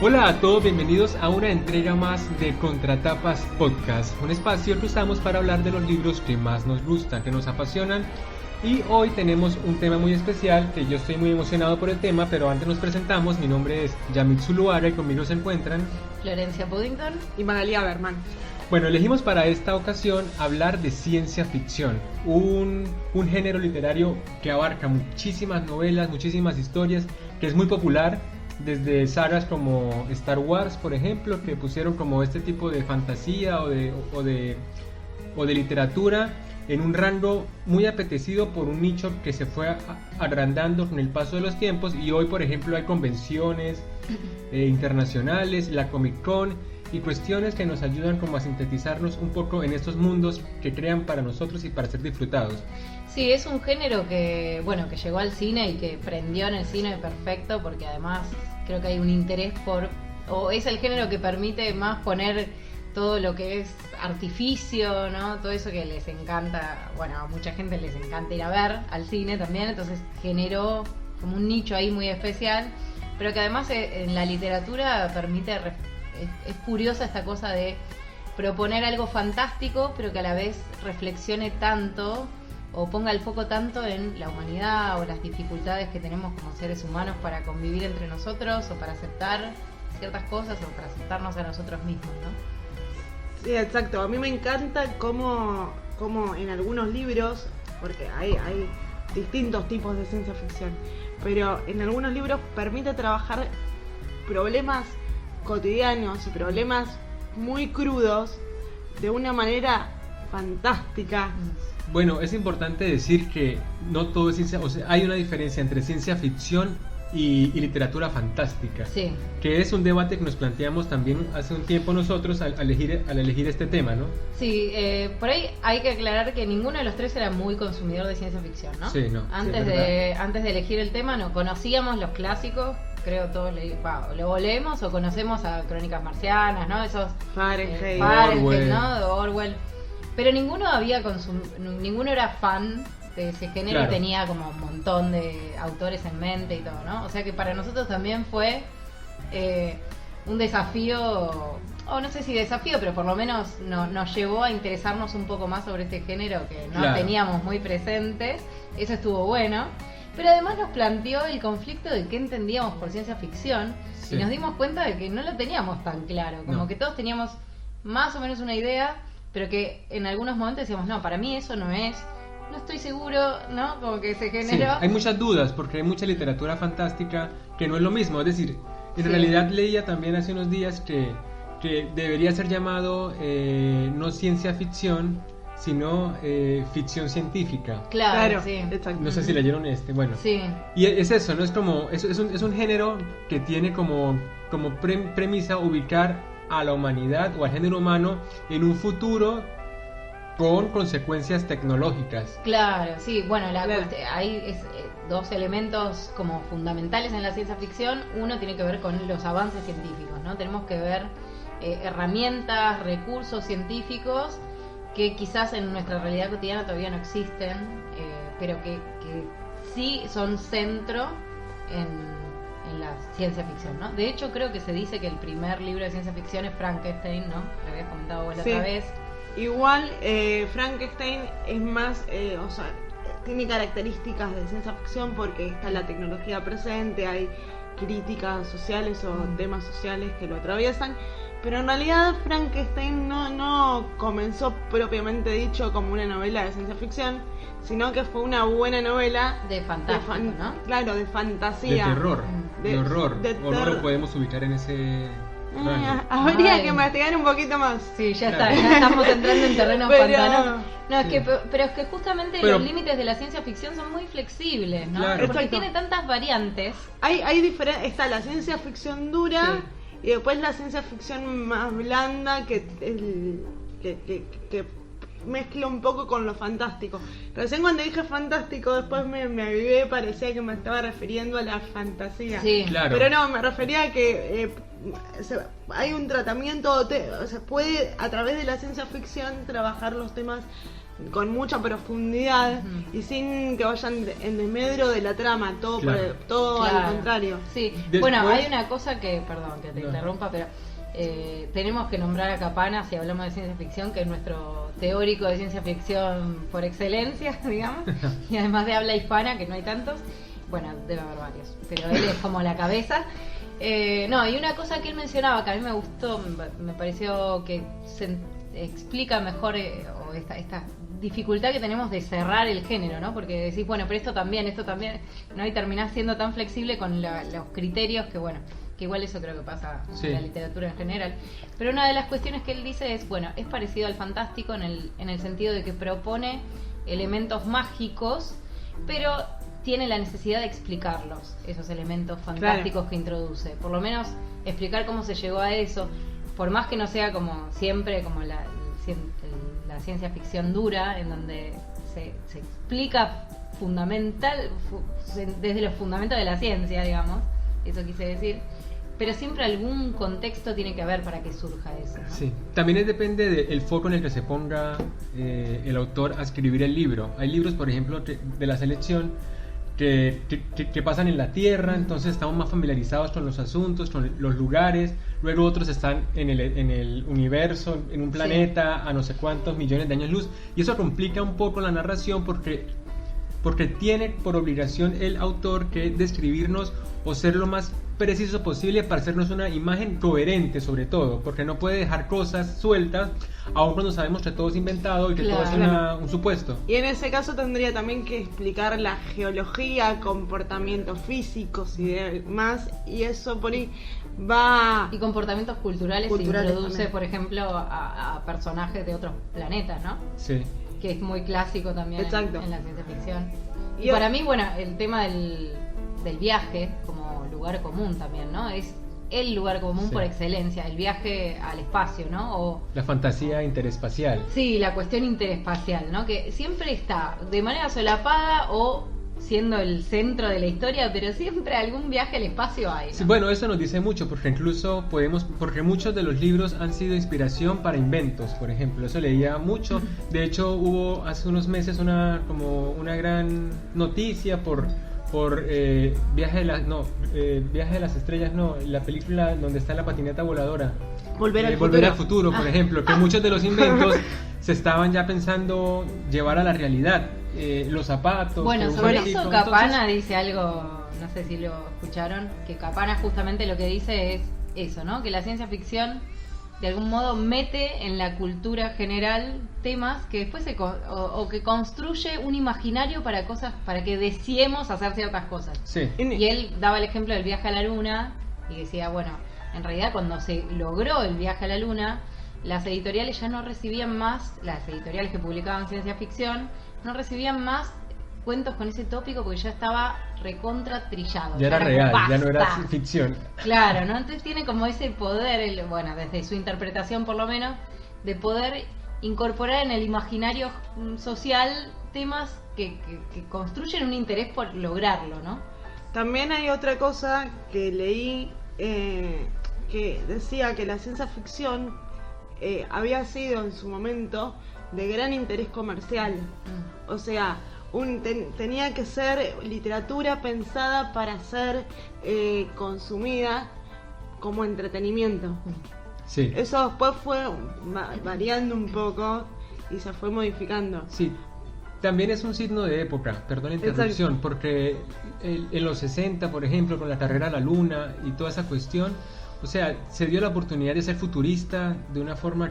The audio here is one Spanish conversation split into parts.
Hola a todos, bienvenidos a una entrega más de Contratapas Podcast, un espacio que usamos para hablar de los libros que más nos gustan, que nos apasionan. Y hoy tenemos un tema muy especial, que yo estoy muy emocionado por el tema, pero antes nos presentamos. Mi nombre es Yamit Zuluaga y conmigo se encuentran Florencia Puddington y Magalia Berman. Bueno, elegimos para esta ocasión hablar de ciencia ficción, un género literario que abarca muchísimas novelas, muchísimas historias, que es muy popular, desde sagas como Star Wars, por ejemplo, que pusieron como este tipo de fantasía o de literatura en un rango muy apetecido por un nicho que se fue agrandando con el paso de los tiempos, y hoy, por ejemplo, hay convenciones internacionales, la Comic Con y cuestiones que nos ayudan como a sintetizarnos un poco en estos mundos que crean para nosotros y para ser disfrutados. Sí, es un género que llegó al cine y que prendió en el cine perfecto, porque además creo que hay un interés o es el género que permite más poner todo lo que es artificio, ¿no? Todo eso que les encanta, bueno, a mucha gente les encanta ir a ver al cine también, entonces generó como un nicho ahí muy especial, pero que además en la literatura permite, es curiosa esta cosa de proponer algo fantástico, pero que a la vez reflexione tanto o ponga el foco tanto en la humanidad o las dificultades que tenemos como seres humanos para convivir entre nosotros o para aceptar ciertas cosas o para aceptarnos a nosotros mismos, ¿no? Sí, exacto. A mí me encanta cómo en algunos libros, porque hay distintos tipos de ciencia ficción, pero en algunos libros permite trabajar problemas cotidianos y problemas muy crudos de una manera fantástica. Bueno, es importante decir que no todo es ciencia, o sea, hay una diferencia entre ciencia ficción y literatura fantástica, sí, que es un debate que nos planteamos también hace un tiempo nosotros al elegir este tema, ¿no? Sí, por ahí hay que aclarar que ninguno de los tres era muy consumidor de ciencia ficción, ¿no? Sí, no. Antes de elegir el tema, no conocíamos los clásicos, creo todos lo leemos o conocemos a Crónicas Marcianas, ¿no? Esos Fahrenheit, ¿no? De Orwell. Pero ninguno ninguno era fan de ese género, claro. Y tenía como un montón de autores en mente y todo, ¿no? O sea que para nosotros también fue un desafío, o no sé si desafío, pero por lo menos nos llevó a interesarnos un poco más sobre este género que no claro. teníamos muy presentes. Eso estuvo bueno. Pero además nos planteó el conflicto de qué entendíamos por ciencia ficción, sí. Y nos dimos cuenta de que no lo teníamos tan claro, como que todos teníamos más o menos una idea, pero que en algunos momentos decíamos, no, para mí eso no estoy seguro, ¿no? Como que se generó... Sí, hay muchas dudas porque hay mucha literatura fantástica que no es lo mismo, es decir, en realidad leía también hace unos días que debería ser llamado no ciencia ficción, sino ficción científica. Claro, sí. Exacto. No sé si leyeron bueno. Sí. Y es eso, ¿no? Es como, es un género que tiene como premisa ubicar a la humanidad o al género humano en un futuro con consecuencias tecnológicas. Claro, sí, bueno, hay dos elementos como fundamentales en la ciencia ficción. Uno tiene que ver con los avances científicos, ¿no? Tenemos que ver herramientas, recursos científicos que quizás en nuestra realidad cotidiana todavía no existen, pero que sí son centro en la ciencia ficción, ¿no? De hecho, creo que se dice que el primer libro de ciencia ficción es Frankenstein, ¿no? Lo habías comentado vos la otra vez. Igual, Frankenstein es más, tiene características de ciencia ficción porque está la tecnología presente, hay críticas sociales o temas sociales que lo atraviesan, pero en realidad Frankenstein no comenzó propiamente dicho como una novela de ciencia ficción, sino que fue una buena novela de fantástico, ¿no? Claro, de fantasía. De terror, de horror. ¿O no lo podemos ubicar en ese rango? Habría que investigar un poquito más. Sí, ya estamos entrando en terrenos pantanos. No, sí. pero es que justamente los límites de la ciencia ficción son muy flexibles, ¿no? Claro. Porque tiene tantas variantes. Hay diferentes, está la ciencia ficción dura, sí. Y después la ciencia ficción más blanda que mezcla un poco con lo fantástico. Recién cuando dije fantástico, después me avivé, parecía que me estaba refiriendo a la fantasía. Sí, claro. Pero no, me refería a que hay un tratamiento, se puede a través de la ciencia ficción trabajar los temas con mucha profundidad y sin que vayan en desmedro de la trama, todo, Claro. todo Claro. al contrario. Sí, Después- bueno, hay una cosa que, perdón que te No. interrumpa, pero tenemos que nombrar a Capana si hablamos de ciencia ficción, que es nuestro teórico de ciencia ficción por excelencia, digamos, y además de habla hispana, que no hay tantos, bueno, debe haber varios, pero él es como la cabeza. No, y una cosa que él mencionaba que a mí me gustó, me pareció que se explica mejor o esta dificultad que tenemos de cerrar el género, ¿no? Porque decís, bueno, pero esto también, ¿no? Y terminás siendo tan flexible con los criterios que, bueno, que igual eso creo que pasa Sí. en la literatura en general. Pero una de las cuestiones que él dice es, bueno, es parecido al fantástico en el sentido de que propone elementos mágicos, pero tiene la necesidad de explicarlos, esos elementos fantásticos que introduce. Por lo menos explicar cómo se llegó a eso, por más que no sea como siempre, como la ciencia ficción dura, en donde se explica desde los fundamentos de la ciencia, digamos, eso quise decir, pero siempre algún contexto tiene que haber para que surja eso, ¿no? Sí, también depende del foco en el que se ponga el autor a escribir el libro. Hay libros, por ejemplo, de la selección que pasan en la Tierra, entonces estamos más familiarizados con los asuntos, con los lugares. Luego otros están en el universo, en un planeta a no sé cuántos millones de años luz, y eso complica un poco la narración porque tiene por obligación el autor que describirnos o ser lo más preciso posible para hacernos una imagen coherente, sobre todo, porque no puede dejar cosas sueltas aun cuando sabemos que todo es inventado y que todo es un supuesto. Y en ese caso tendría también que explicar la geología, comportamientos físicos y demás, y eso por ahí va... Y comportamientos culturales se introduce, también. por ejemplo, a personajes de otros planetas, ¿no? Sí. Que es muy clásico también Exacto. en la ciencia ficción. Y Y para mí, bueno, el tema del viaje como lugar común también, ¿no? Es el lugar común Sí. por excelencia, el viaje al espacio, ¿no? O La fantasía interespacial. sí, la cuestión interespacial, ¿no? Que siempre está de manera solapada o siendo el centro de la historia, pero siempre algún viaje al espacio hay, ¿no? Sí, bueno, eso nos dice mucho porque incluso porque muchos de los libros han sido inspiración para inventos, por ejemplo. Eso leía mucho. De hecho, hubo hace unos meses una gran noticia por Viaje de las Estrellas, no, la película donde está la patineta voladora. Volver al Volver al futuro. futuro, por ejemplo, que muchos de los inventos se estaban ya pensando llevar a la realidad. Los zapatos. Bueno, que un sobre gatito. eso Capana dice algo, no sé si lo escucharon, que Capana justamente lo que dice es eso, ¿no? Que la ciencia ficción de algún modo mete en la cultura general temas que después o que construye un imaginario para cosas, para que deseemos hacer ciertas cosas. Sí. Y él daba el ejemplo del viaje a la luna y decía, bueno, en realidad cuando se logró el viaje a la luna, las editoriales ya no recibían más, las editoriales que publicaban ciencia ficción, no recibían más cuentos con ese tópico porque ya estaba recontra trillado. Ya era real, ya no era basta. ficción. Claro, ¿no? Entonces tiene como ese poder, bueno, desde su interpretación por lo menos, de poder incorporar en el imaginario social temas que construyen un interés por lograrlo, ¿no? También hay otra cosa que leí que decía que la ciencia ficción había sido en su momento de gran interés comercial. O sea, tenía que ser literatura pensada para ser consumida como entretenimiento. Sí. Eso después fue variando un poco y se fue modificando. Sí, también es un signo de época, perdón la interrupción, Exacto. porque en los 60, por ejemplo, con la carrera a la luna y toda esa cuestión, o sea, se dio la oportunidad de ser futurista de una forma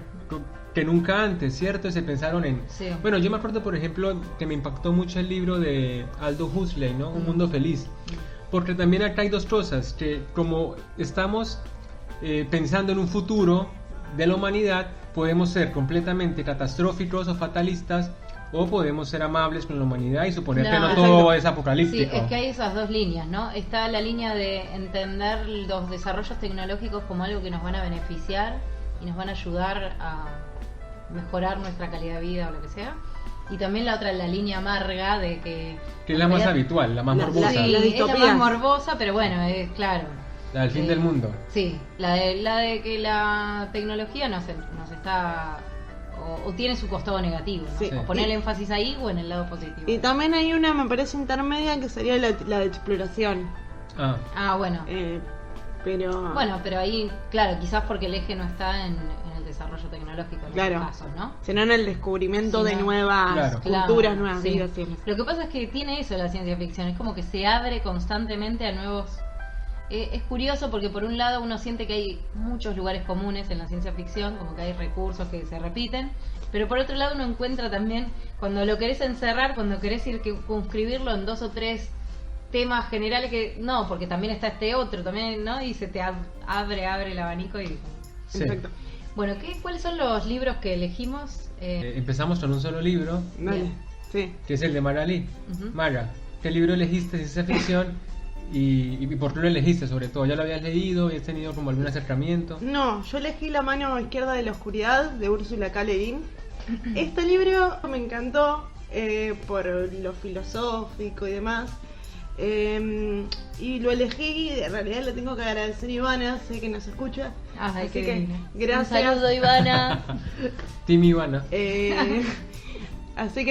que nunca antes, ¿cierto? Se pensaron en... Sí. Bueno, yo me acuerdo, por ejemplo, que me impactó mucho el libro de Aldous Huxley, ¿no? Un mundo feliz. Porque también acá hay dos cosas, que como estamos pensando en un futuro de la humanidad, podemos ser completamente catastróficos o fatalistas, o podemos ser amables con la humanidad y suponer que no Claro. todo Exacto. es apocalíptico. Sí, es que hay esas dos líneas, ¿no? Está la línea de entender los desarrollos tecnológicos como algo que nos van a beneficiar y nos van a ayudar a mejorar nuestra calidad de vida o lo que sea. Y también la otra, la línea amarga de que... Que es la más en realidad- habitual, la más La- morbosa. Sí, Las es la distopías. más morbosa, pero bueno, es claro. La del fin del mundo. Sí, la de que la tecnología nos está o tiene su costado negativo, ¿no? Sí. O poner el énfasis ahí o en el lado positivo. Y también hay una, me parece, intermedia, que sería la de exploración. Bueno. Pero... Bueno, pero ahí, claro, quizás porque el eje no está en el desarrollo tecnológico en Claro. este caso, ¿no? sino en el descubrimiento de Sino- nuevas Claro, culturas, nuevas sí. vidas. Sí. Lo que pasa es que tiene eso la ciencia ficción, es como que se abre constantemente a nuevos... es curioso porque por un lado uno siente que hay muchos lugares comunes en la ciencia ficción, como que hay recursos que se repiten, pero por otro lado uno encuentra también, cuando lo querés encerrar, cuando querés circunscribirlo en 2 o 3 temas generales, que no, porque también está este otro, también, ¿no? Y se te abre el abanico y... Sí. Exacto. Bueno, ¿cuáles son los libros que elegimos? Empezamos con un solo libro, Dale. Bien. Sí. que es el de Mara Lee. Ujú. Mara, ¿qué libro elegiste de ciencia ficción y por qué lo elegiste sobre todo? ¿Ya lo habías leído y has tenido como algún acercamiento? No, yo elegí La mano izquierda de la oscuridad de Úrsula K. Le Guin. Este libro me encantó por lo filosófico y demás. Y lo elegí, en realidad le tengo que agradecer a Ivana, sé que nos escucha. Ay, así qué que divina. gracias. Un saludo, Ivana. Team Ivana. Así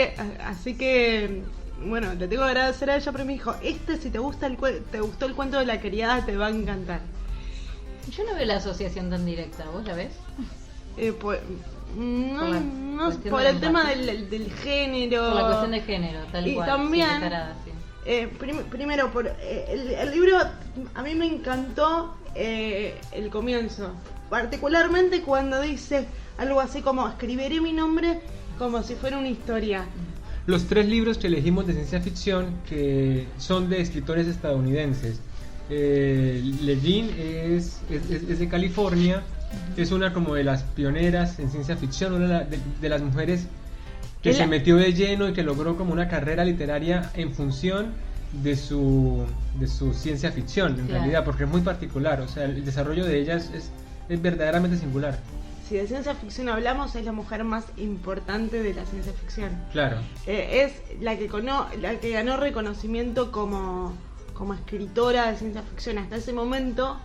que bueno, le tengo que agradecer a ella, pero me dijo, si te gustó el cuento de la criada, te va a encantar. Yo no veo la asociación tan directa, ¿vos la ves? Pues, Por la no, cuestión por de el tema empatía. del género. Por la cuestión de género, tal Y cual. también- sí, qué tarada, sí. Primero, el libro a mí me encantó el comienzo, particularmente cuando dice algo así como escribiré mi nombre como si fuera una historia. Los 3 libros que elegimos de ciencia ficción que son de escritores estadounidenses. Le Guin es de California, es una como de las pioneras en ciencia ficción, una de las mujeres que Ella- se metió de lleno y que logró como una carrera literaria en función de su ciencia ficción, en Claro. realidad, porque es muy particular, o sea, el desarrollo de ella es verdaderamente singular. Si de ciencia ficción hablamos, es la mujer más importante de la ciencia ficción. Claro, Es la que ganó reconocimiento como escritora de ciencia ficción. Hasta ese momento,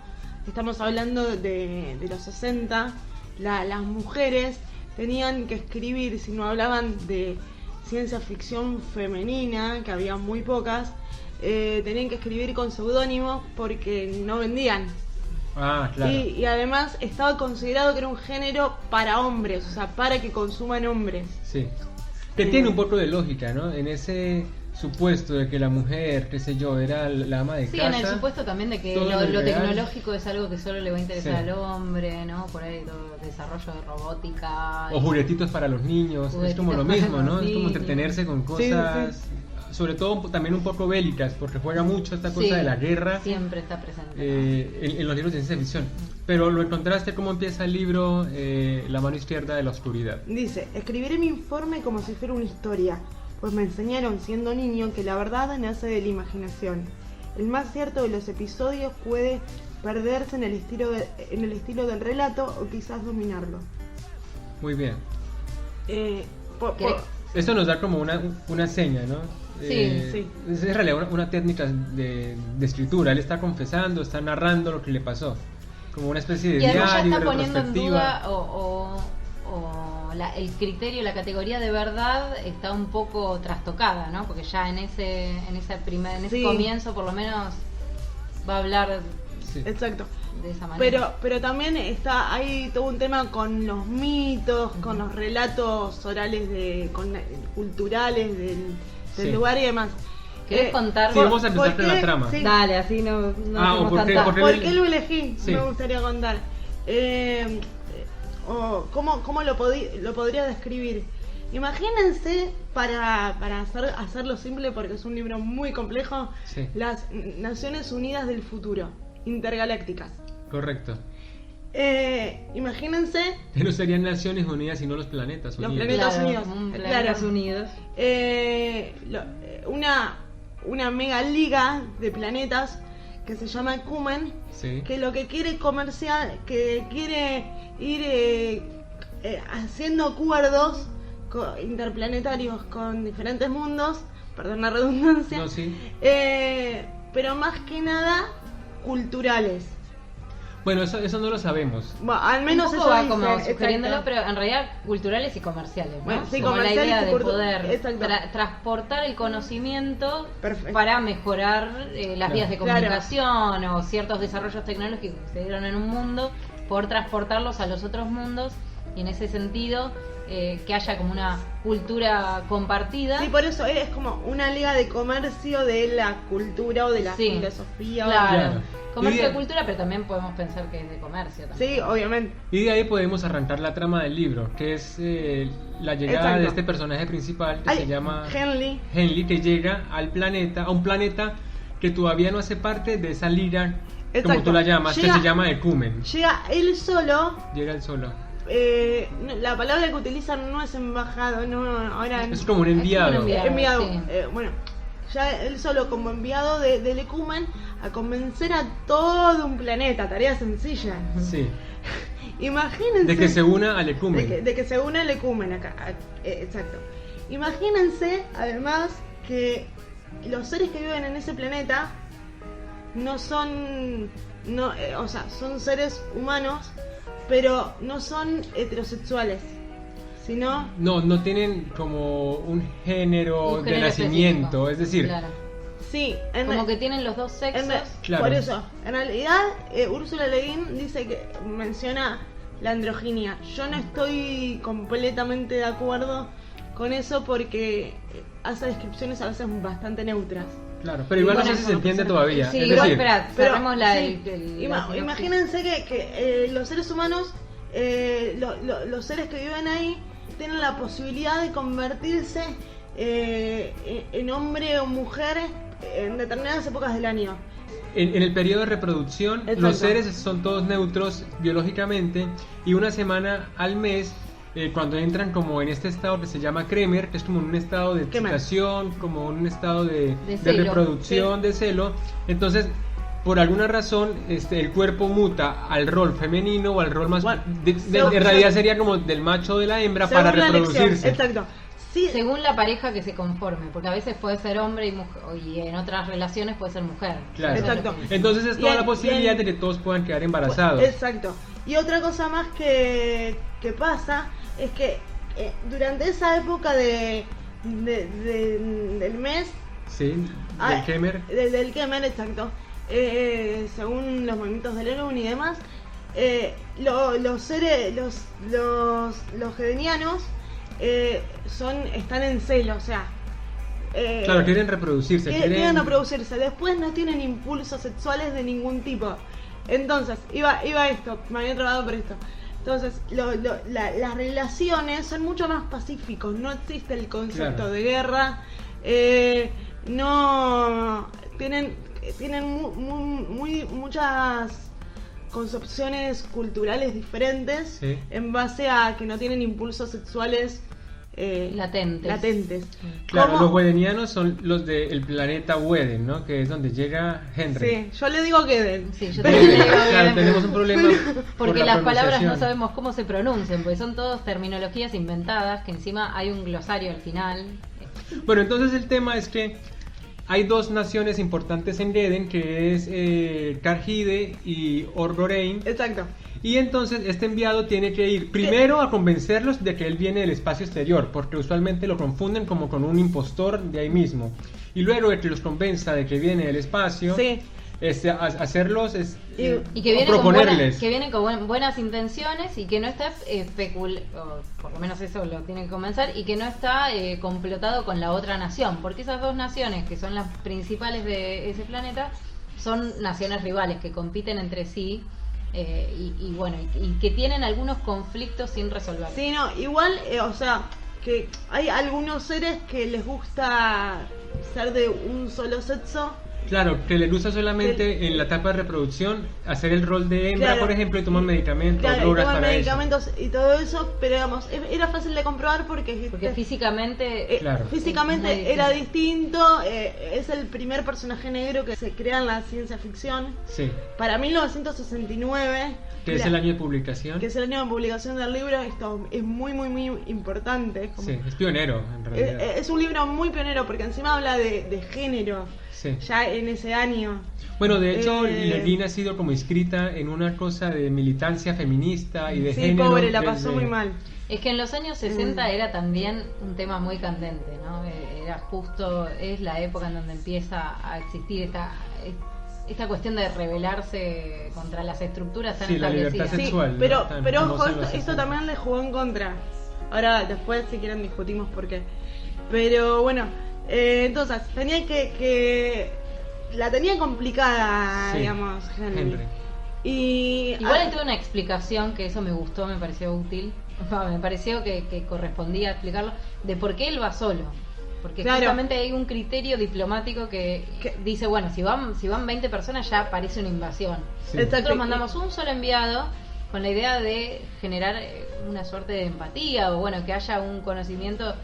estamos hablando de los 60, las mujeres tenían que escribir, si no hablaban de ciencia ficción femenina, que había muy pocas, tenían que escribir con seudónimos porque no vendían. claro. Y además estaba considerado que era un género para hombres, o sea, para que consuman hombres. Sí. Que tiene un poco de lógica, ¿no? En ese supuesto de que la mujer, qué sé yo, era la ama de Sí, casa. en el supuesto también de que todo lo real. tecnológico es algo que solo le va a interesar Sí. al hombre, ¿no? Por ahí todo desarrollo de robótica. O juguetitos para los niños, es Juguetitos como lo para mismo, los ¿no? Es como niños. entretenerse con Sí, cosas, sobre todo también un poco bélicas, porque juega mucho esta cosa Sí, de la guerra siempre está presente. en los libros de ciencia ficción. Pero lo encontraste, ¿cómo empieza el libro La mano izquierda de la oscuridad? Dice, escribiré mi informe como si fuera una historia, pues me enseñaron siendo niño que la verdad nace de la imaginación. El más cierto de los episodios puede perderse en el estilo del relato o quizás dominarlo. Muy bien. ¿Qué? Esto nos da como una seña, ¿no? Sí. Es en realidad una técnica de escritura. Él está confesando, está narrando lo que le pasó. Como una especie de Y además ya diario, está poniendo en retrospectiva. duda el criterio, la categoría de verdad está un poco trastocada, ¿no? Porque ya en ese Sí. comienzo por lo menos va a hablar Sí. Exacto. de esa manera. Pero también hay todo un tema con los mitos, con los relatos orales culturales del Sí. lugar y demás. ¿Querés contar? Sí, vamos a empezar ¿por con la qué? trama. Sí. Dale, así no ¿o hacemos por qué? tanta- Porque- ¿Por qué lo elegí? Sí. Me gustaría contar. ¿Cómo lo podría describir? Imagínense, para hacerlo simple, porque es un libro muy complejo, Sí. las Naciones Unidas del futuro, intergalácticas. Correcto. Imagínense Que no serían Naciones Unidas, sino los planetas Los unidos. planetas Claro, unidos. como un Claro. Planetas Unidos. una mega liga de planetas que se llama Cumen, Sí. que lo que quiere quiere ir haciendo acuerdos interplanetarios con diferentes mundos, perdón la redundancia, No, sí. pero más que nada culturales. Bueno, eso no lo sabemos. Bueno, al menos un eso poco va dice, como exacto. sugiriéndolo, pero en realidad culturales y comerciales, ¿no? Bueno, sí, como la comerciales idea y de poder exacto. transportar el conocimiento Perfecto. para mejorar las vías de Claro. comunicación o ciertos desarrollos tecnológicos que se dieron en un mundo, poder transportarlos a los otros mundos y en ese sentido que haya como una cultura compartida. Sí, por eso es como una liga de comercio de la cultura o de la Sí, filosofía. claro. Claro. Comercio Y de de- cultura, pero también podemos pensar que es de comercio también. Sí, obviamente. Y de ahí podemos arrancar la trama del libro, que es la llegada Exacto. de este personaje principal que Ay, se llama Henley. que llega al planeta, a un planeta que todavía no hace parte de esa liga, como Exacto. tú la llamas, Llega- que se llama Ecumen. Llega él solo. Llega él solo. La palabra que utilizan no es embajado, no, ahora Es como un enviado. Es como un enviado. enviado. Sí. Bueno, ya él solo como enviado del Ecumen a convencer a todo un planeta, tarea sencilla. Sí. Imagínense. De que se una al Ecumen. De que se une el Ecumen acá. Exacto. Imagínense, además, que los seres que viven en ese planeta no son. No, o sea, son seres humanos, pero no son heterosexuales, sino. No tienen como un género Un de género nacimiento, específico. es decir, Claro. Sí, Como que tienen los dos sexos. Claro. Por eso, en realidad, Úrsula Le Guin dice que menciona la androginia. Yo no estoy completamente de acuerdo con eso porque hace descripciones a veces bastante neutras. claro, pero igual Bueno, no sé si se eso no entiende pasa. todavía. Sí, es igual, decir, espera, Pero, cerremos la, sí, la sinopsis. imagínense que los seres humanos, los seres que viven ahí, tienen la posibilidad de convertirse en hombre o mujer en determinadas épocas del año. en el periodo de reproducción, Exacto. los seres son todos neutros biológicamente y una semana al mes, cuando entran como en este estado que se llama Kremer, que es como un estado de Kremer. excitación, como un estado de celo. reproducción, de celo, entonces por alguna razón el cuerpo muta al rol femenino o al rol más... Bueno, en realidad sería como del macho o de la hembra para Según la elección, reproducirse. exacto. Sí, Según la pareja que se conforme, porque a veces puede ser hombre y mujer, y en otras relaciones puede ser mujer. Claro. Eso es lo Exacto. que- Entonces es toda Bien, la posibilidad bien. de que todos puedan quedar embarazados. Exacto. Y otra cosa más que pasa es que durante esa época del mes, Sí, ah, del Kemer. del Kemer, exacto, según los movimientos del Elun y demás, los seres, los hedenianos están en celo, o sea, Claro, quieren reproducirse. quieren reproducirse. Después no tienen impulsos sexuales de ningún tipo. Entonces, iba esto, me había trabado por esto. Entonces, las relaciones son mucho más pacíficos, no existe el concepto Claro. de guerra, no tienen muchas concepciones culturales diferentes Sí. en base a que no tienen impulsos sexuales Latentes. Claro, ¿Cómo? los wedenianos son los del planeta Weden, ¿no? Que es donde llega Henry. Sí, yo le digo que den. Sí, yo Weden, también digo claro, bien. tenemos un problema por Porque la las palabras no pronunciación. sabemos cómo se pronuncian, porque son todas terminologías inventadas, que encima hay un glosario al final. Bueno, entonces el tema es que hay dos naciones importantes en Eden, que es Karhide y Orgorein. Exacto. Y entonces este enviado tiene que ir primero a convencerlos de que él viene del espacio exterior, porque usualmente lo confunden como con un impostor de ahí mismo. Y luego de que los convenza de que viene del espacio, Sí. hacerlos Y que viene con, proponerles. buenas intenciones y que no está o por lo menos eso lo tiene que comenzar, y que no está complotado con la otra nación, porque esas dos naciones que son las principales de ese planeta son naciones rivales que compiten entre sí y que tienen algunos conflictos sin resolver. Sí, no, igual, o sea, que hay algunos seres que les gusta ser de un solo sexo. Claro, que le gusta solamente en la etapa de reproducción hacer el rol de hembra, Claro. por ejemplo, y toman medicamentos, Claro, y drogas toman para medicamentos y todo eso, pero digamos, era fácil de comprobar porque Físicamente Claro. físicamente es muy era distinto, es el primer personaje negro que se crea en la ciencia ficción. eso. Sí. Para 1969, Que es el año de publicación. Que es el año de publicación del libro. Esto es muy, muy, muy importante. Es como, sí, es pionero en realidad. Es un libro muy pionero porque encima habla de género. Sí. Ya en ese año. Bueno, de hecho, Levin ha sido como inscrita en una cosa de militancia feminista y de sí, género. Pobre, la pasó muy mal. Es que en los años 60 era también un tema muy candente, ¿no? Era justo, es la época en donde empieza a existir esta cuestión de rebelarse contra las estructuras tan establecidas. La libertad sexual. Sí, pero, ¿no? pero ojo, esto también le jugó en contra. Ahora, después, si quieren, discutimos por qué. Pero bueno, entonces, tenía que la tenía complicada, sí, digamos, Henry. Igual hay toda una explicación que eso me gustó, me pareció útil. Me pareció que correspondía explicarlo de por qué él va solo. Porque claro, justamente hay un criterio diplomático que dice, bueno, si van 20 personas ya parece una invasión. Sí. Nosotros mandamos un solo enviado con la idea de generar una suerte de empatía o bueno, que haya un conocimiento.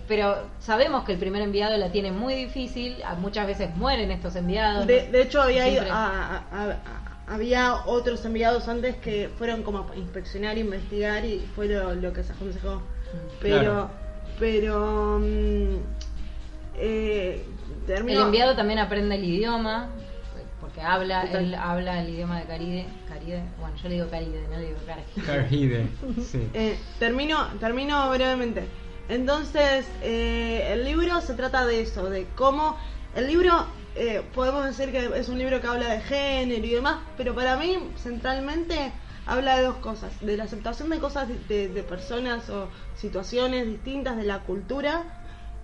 Pero sabemos que el primer enviado la tiene muy difícil, muchas veces mueren estos enviados. De hecho, había otros enviados antes que fueron como a inspeccionar, investigar y fue lo que se aconsejó. Pero el enviado también aprende el idioma porque él habla el idioma de Caride. Bueno, yo le digo Caride, no le digo Caride. Sí. Termino brevemente. Entonces, el libro se trata de eso, de cómo el libro, podemos decir que es un libro que habla de género y demás, pero para mí, centralmente, habla de dos cosas, de la aceptación de cosas de personas o situaciones distintas de la cultura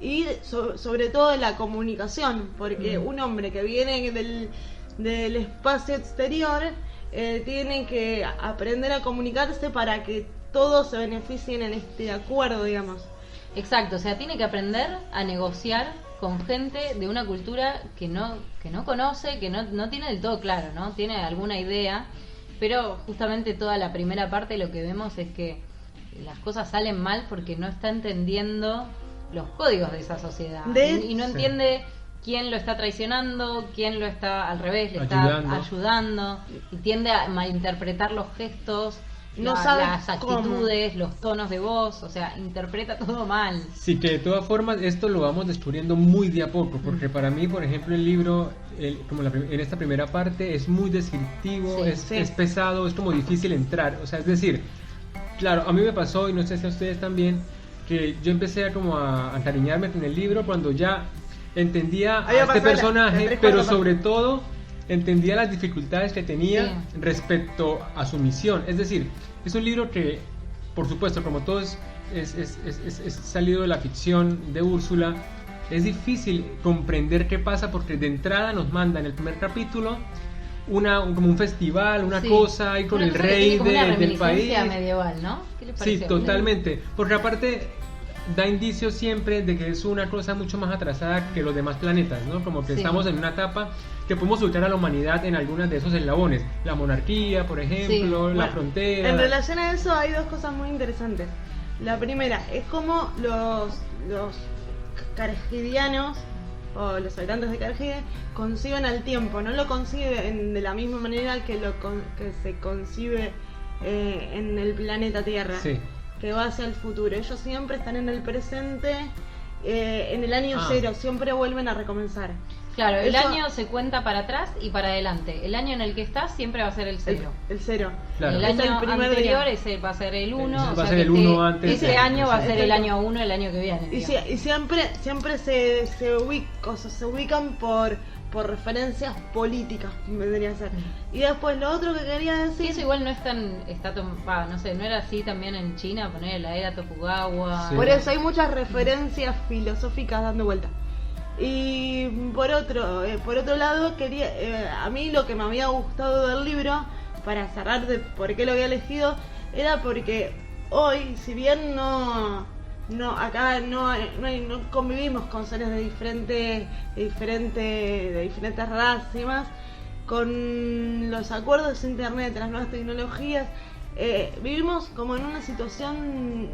y sobre todo de la comunicación, porque un hombre que viene del espacio exterior tiene que aprender a comunicarse para que todos se beneficien en este acuerdo, digamos. Exacto, o sea, tiene que aprender a negociar con gente de una cultura que no conoce, que no tiene del todo claro, ¿no? Tiene alguna idea, pero justamente toda la primera parte lo que vemos es que las cosas salen mal porque no está entendiendo los códigos de esa sociedad y no entiende quién lo está traicionando, quién lo está al revés, le está ayudando y tiende a malinterpretar los gestos. Las actitudes, los tonos de voz, o sea, interpreta todo mal. Sí, que de todas formas esto lo vamos descubriendo muy de a poco, porque para mí, por ejemplo, el libro, como en esta primera parte, es muy descriptivo, es pesado, es como difícil entrar, o sea, es decir, claro, a mí me pasó, y no sé si a ustedes también, que yo empecé a encariñarme con el libro cuando ya entendía a este personaje, pero sobre todo entendía las dificultades que tenía respecto a su misión. Es decir, es un libro que, por supuesto, como todo es salido de la ficción de Úrsula, es difícil comprender qué pasa porque de entrada nos manda en el primer capítulo como un festival, una cosa ahí con el rey del país. Medieval, ¿no? ¿Qué le pareció? Sí, totalmente. Porque aparte da indicios siempre de que es una cosa mucho más atrasada que los demás planetas, ¿no? Como que estamos en una etapa que podemos ubicar a la humanidad en algunos de esos eslabones. La monarquía, por ejemplo, la frontera. En relación a eso hay dos cosas muy interesantes. La primera es cómo los cargidianos o los habitantes de Cargide conciben al tiempo. No lo conciben de la misma manera que se concibe en el planeta Tierra. Sí. Que va hacia el futuro. Ellos siempre están en el presente, en el año cero, siempre vuelven a recomenzar. Claro, el año se cuenta para atrás y para adelante. El año en el que estás siempre va a ser el cero. El cero. Claro. El año anterior va a ser el 1. Va a ser el 1 antes. Ese año va a ser el año 1 el año que viene. Y siempre se ubican por referencias políticas, vendría a ser. Y después lo otro que quería decir... Y eso igual no es tan... no sé, no era así también en China, poner la era Tokugawa... Sí. Por eso hay muchas referencias filosóficas dando vuelta. Y por otro lado, a mí lo que me había gustado del libro, para cerrar de por qué lo había elegido, era porque hoy, si bien no convivimos con seres de diferentes razas y más, con los acuerdos de internet, las nuevas tecnologías, vivimos como en una situación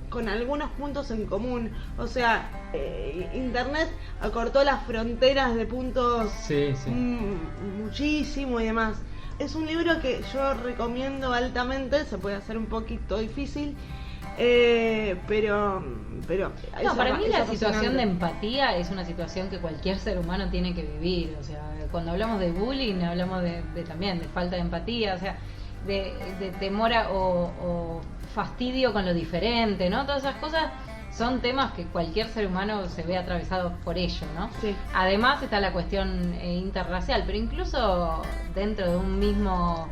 con algunos puntos en común. O sea, internet acortó las fronteras de puntos muchísimo y demás. es un libro que yo recomiendo altamente, se puede hacer un poquito difícil, pero no, para mí la situación de empatía es una situación que cualquier ser humano tiene que vivir. O sea, cuando hablamos de bullying hablamos también de falta de empatía, o sea, de temor o fastidio con lo diferente, ¿no? Todas esas cosas son temas que cualquier ser humano se ve atravesado por ello, ¿no? Sí. Además está la cuestión interracial, pero incluso dentro de un mismo,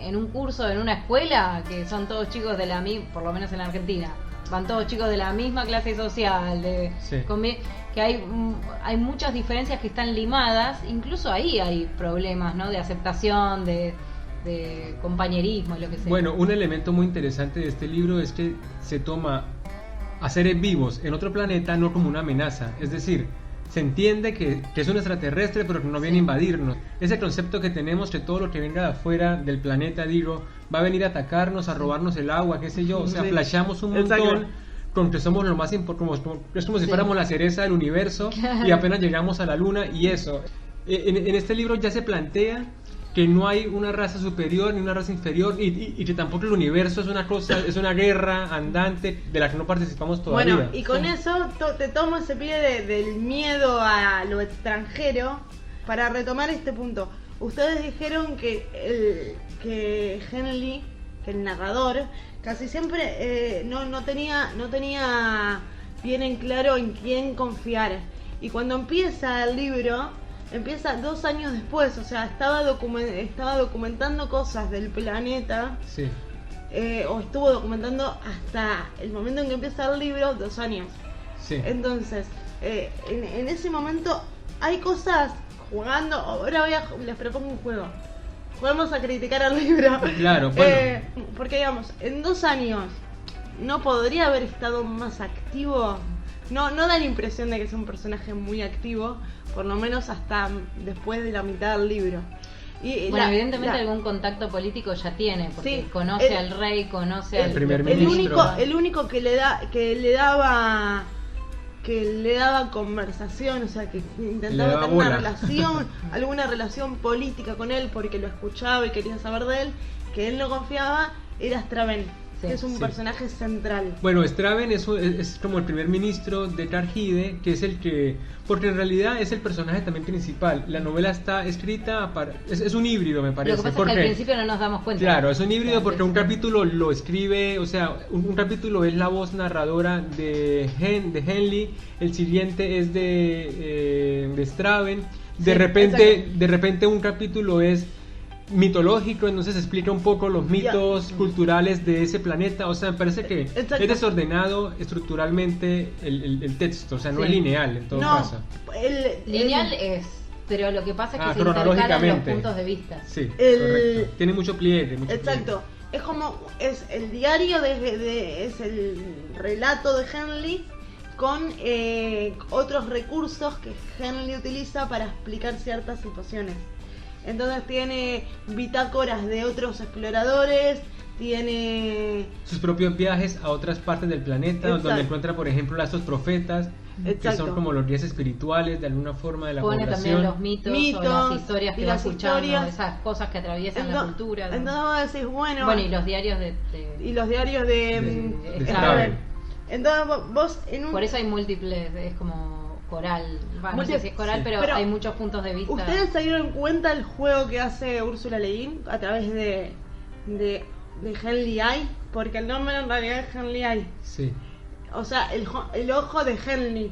en un curso, en una escuela, que son todos chicos de la misma, por lo menos en Argentina, van todos chicos de la misma clase social, Sí. que hay muchas diferencias que están limadas, incluso ahí hay problemas, ¿no? De aceptación, de compañerismo y lo que sea. Bueno, un elemento muy interesante de este libro es que se toma a seres vivos en otro planeta no como una amenaza, es decir, se entiende que es un extraterrestre pero que no viene a invadirnos. Ese concepto que tenemos que todo lo que venga de afuera del planeta, digo, va a venir a atacarnos, a robarnos el agua, qué sé yo, o sea, Sí. flashamos un montón. Exacto. Con que somos lo más importante, es como si fuéramos la cereza del universo y apenas llegamos a la luna y eso. En este libro ya se plantea que no hay una raza superior ni una raza inferior y que tampoco el universo es una cosa, es una guerra andante de la que no participamos todavía. Bueno, y con eso te tomo ese pie del miedo a lo extranjero para retomar este punto. Ustedes dijeron que Henley, que el narrador, casi siempre no tenía bien en claro en quién confiar. Y cuando empieza el libro, empieza 2 años después, o sea, estaba documentando cosas del planeta, Sí. o estuvo documentando hasta el momento en que empieza el libro, 2 años. Sí. Entonces, en ese momento hay cosas jugando. Ahora les propongo un juego. Podemos a criticar al libro. Claro, bueno. Porque digamos, en 2 años no podría haber estado más activo. No da la impresión de que es un personaje muy activo, por lo menos hasta después de la mitad del libro. Y bueno, evidentemente algún contacto político ya tiene, porque Sí, conoce al rey, conoce al primer el ministro. único que le daba conversación, o sea, que intentaba daba tener una bola. relación, alguna relación política con él porque lo escuchaba y quería saber de él, que él no confiaba, era Straven, Sí. que es un Sí. personaje central. Bueno, Straven es como el primer ministro de Targide, que es el que... Porque en realidad es el personaje también principal. La novela está escrita para... Es un híbrido, me parece. Lo que pasa es porque, que al principio no nos damos cuenta. claro, es un híbrido porque un Entonces, capítulo lo escribe... O sea, un capítulo es la voz narradora de Henley, el siguiente es de Straven. De Sí, repente un capítulo es mitológico, entonces explica un poco los mitos culturales de ese planeta. O sea, me parece que Exacto. es desordenado estructuralmente el texto, o sea, no Sí. es lineal en todo No, caso. lineal es, pero lo que pasa es que se Cronológicamente. intercalan los puntos de vista. Sí, El- correcto. Tiene mucho pliegue. Exacto. Es como, es el diario es el relato de Henley con otros recursos que Henley utiliza para explicar ciertas situaciones. Entonces tiene bitácoras de otros exploradores, tiene... Sus propios viajes a otras partes del planeta, Exacto. donde encuentra, por ejemplo, a estos profetas, que Exacto. son como los guías espirituales de alguna forma de la Pone población. también los mitos, o las historias y que va las escuchando, historias. esas cosas que atraviesan la cultura. ¿no? Entonces vos decís, bueno, Y los diarios de y los diarios de de Straven. Straven. Entonces vos en un... Por eso hay múltiples, es como coral. No sé si es coral, Sí. pero hay muchos puntos de vista. ¿Ustedes se dieron cuenta el juego que hace Úrsula Le Guin a través de Henley Eye? Porque el nombre en realidad es Henley Eye. Sí. O sea, el ojo de Henley.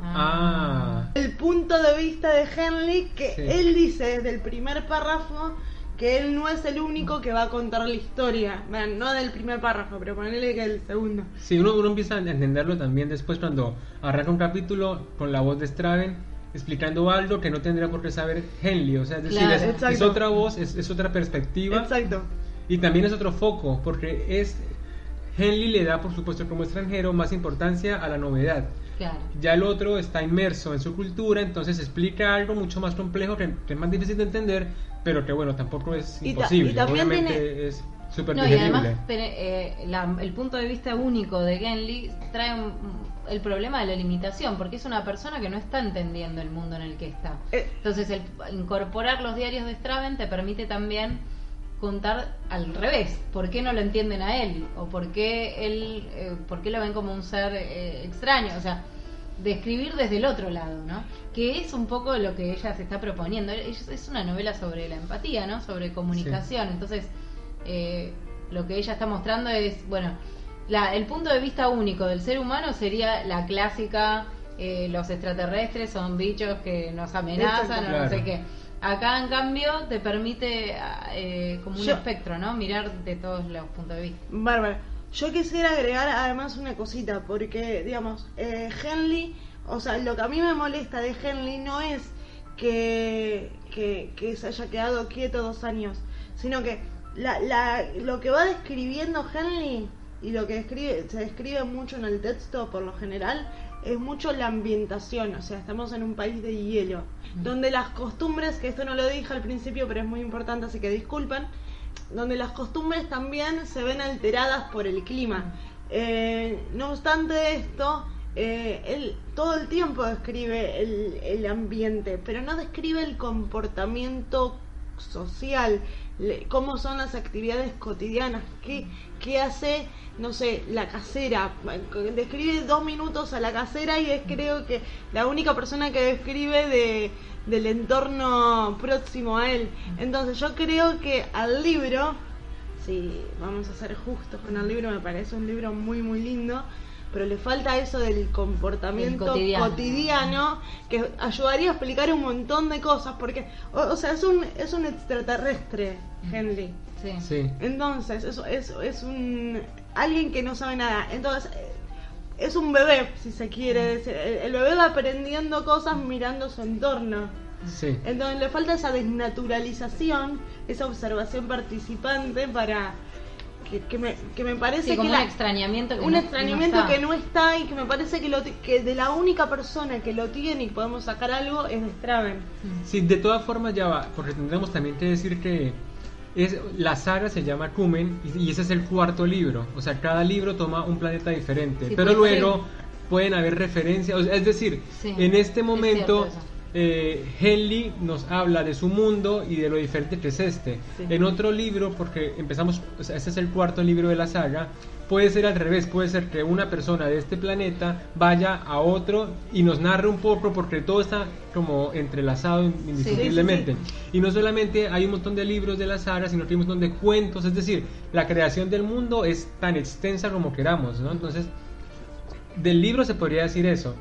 Ah. El punto de vista de Henley, que Sí. él dice desde el primer párrafo que él no es el único que va a contar la historia. Bueno, no del primer párrafo, pero ponele que el segundo. Sí, uno empieza a entenderlo también después cuando arranca un capítulo con la voz de Straven explicando algo que no tendría por qué saber Henley, o sea, es decir, Claro. es Exacto. otra voz, es otra perspectiva Exacto. y también es otro foco, porque Henley le da, por supuesto, como extranjero, más importancia a la novedad. Claro. Ya el otro está inmerso en su cultura, entonces explica algo mucho más complejo que es más difícil de entender, pero que bueno, tampoco es Y imposible. también Obviamente tiene- es súper No, y digerible. además el punto de vista único de Genli trae el problema de la limitación, porque es una persona que no está entendiendo el mundo en el que está. Entonces, el incorporar los diarios de Straven te permite también contar al revés, por qué no lo entienden a él, o por qué por qué lo ven como un ser extraño, o sea, describir desde el otro lado, ¿no? Que es un poco lo que ella se está proponiendo. Es una novela sobre la empatía, ¿no? Sobre comunicación. Sí. Entonces, lo que ella está mostrando es, bueno, el punto de vista único del ser humano sería la clásica, los extraterrestres son bichos que nos amenazan, o no sé qué. Acá, en cambio, te permite como un espectro, ¿no? Mirar de todos los puntos de vista. Bárbara. Yo quisiera agregar además una cosita, porque, digamos, Genli, o sea, lo que a mí me molesta de Genli no es que se haya quedado quieto 2 años, sino que lo que va describiendo Genli, y lo que se describe mucho en el texto por lo general, es mucho la ambientación. O sea, estamos en un país de hielo, donde las costumbres, que esto no lo dije al principio, pero es muy importante, así que disculpen, donde las costumbres también se ven alteradas por el clima. No obstante esto, él todo el tiempo describe el ambiente, pero no describe el comportamiento social, cómo son las actividades cotidianas, qué hace, no sé, la casera. Describe 2 minutos a la casera y es, creo que, la única persona que describe del entorno próximo a él. Entonces yo creo que al libro, si vamos a ser justos con el libro, me parece un libro muy muy lindo, pero le falta eso del comportamiento cotidiano, que ayudaría a explicar un montón de cosas, porque, o sea, es un extraterrestre, Henry. Sí. Entonces, eso es alguien que no sabe nada. Entonces, es un bebé, si se quiere decir. El bebé va aprendiendo cosas mirando su entorno. Sí. Entonces le falta esa desnaturalización, esa observación participante para que me parece como que un extrañamiento que no está, y que me parece que de la única persona que lo tiene y podemos sacar algo es de Straven. Sí, de todas formas ya va, porque tendremos también que decir que la saga se llama Cumen y ese es el 4.º libro. O sea, cada libro toma un planeta diferente, sí, pero luego pueden haber referencias, o sea, es decir, en este momento Henley nos habla de su mundo y de lo diferente que es este. Sí. En otro libro, porque empezamos, o sea, este es el 4.º libro de la saga, puede ser al revés, puede ser que una persona de este planeta vaya a otro y nos narre un poco, porque todo está como entrelazado indiscutiblemente. Sí. Y no solamente hay un montón de libros de la saga, sino que hay un montón de cuentos, es decir, la creación del mundo es tan extensa como queramos, ¿no? Entonces, del libro se podría decir eso,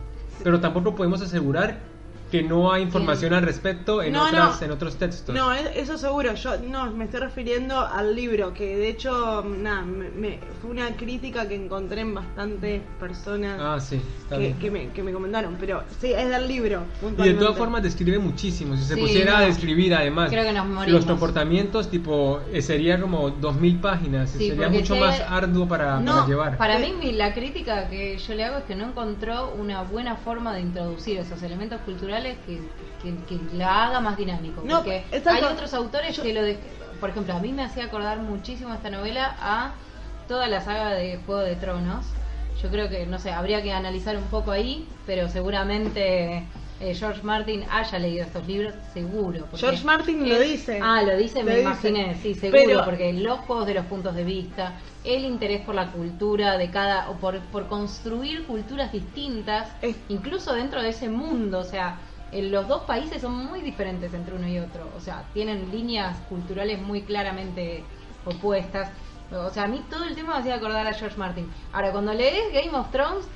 pero tampoco podemos asegurar que no hay información al respecto en otros textos. No, eso seguro. Yo me estoy refiriendo al libro, que de hecho fue una crítica que encontré en bastantes personas que me comentaron, pero sí, es del libro. Y de todas formas describe muchísimo. Si se pusiera a describir, además, creo que nos morimos. Los comportamientos, tipo, sería como 2000 páginas, sería mucho más arduo para llevar. Para mí la crítica que yo le hago es que no encontró una buena forma de introducir esos elementos culturales que la haga más dinámico, porque hay otros autores que por ejemplo, a mí me hacía acordar muchísimo esta novela a toda la saga de Juego de Tronos. Yo creo que, no sé, habría que analizar un poco ahí, pero seguramente George Martin haya leído estos libros, seguro. George Martin lo dice. Lo dice, me imaginé, sí, seguro, porque los juegos de los puntos de vista, el interés por la cultura de cada, o por construir culturas distintas, incluso dentro de ese mundo, o sea, los dos países son muy diferentes entre uno y otro, o sea, tienen líneas culturales muy claramente opuestas. O sea, a mí todo el tema me hacía acordar a George Martin. Ahora, cuando lees Game of Thrones,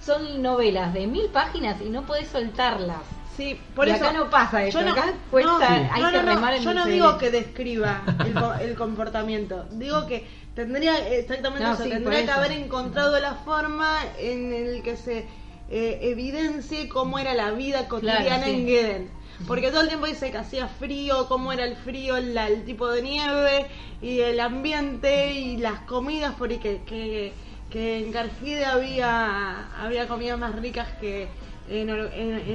son novelas de 1000 páginas y no podés soltarlas. Sí, por eso. Acá no pasa eso, acá cuesta, hay que remar en yo no digo que describa el comportamiento, digo que tendría tendría que haber encontrado la forma en el que se evidencie cómo era la vida cotidiana en Geden, porque todo el tiempo dice que hacía frío, cómo era el frío, el tipo de nieve y el ambiente y las comidas, porque que en Cargide había comidas más ricas que en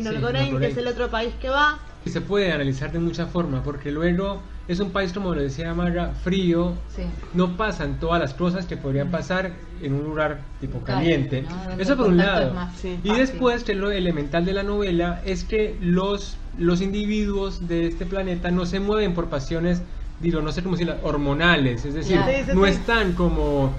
Orgoreyn, que es el otro país que va. Y se puede analizar de muchas formas, porque luego es un país, como lo decía Mara, frío, Sí. no pasan todas las cosas que podrían pasar en un lugar tipo Cálido, caliente. ¿no? Donde Eso el por un contacto lado. es más Sí. Y fácil. después, que lo elemental de la novela es que los individuos de este planeta no se mueven por pasiones, digo, no sé cómo decirlo, hormonales, es decir, Claro. Sí, sí, no sí. están como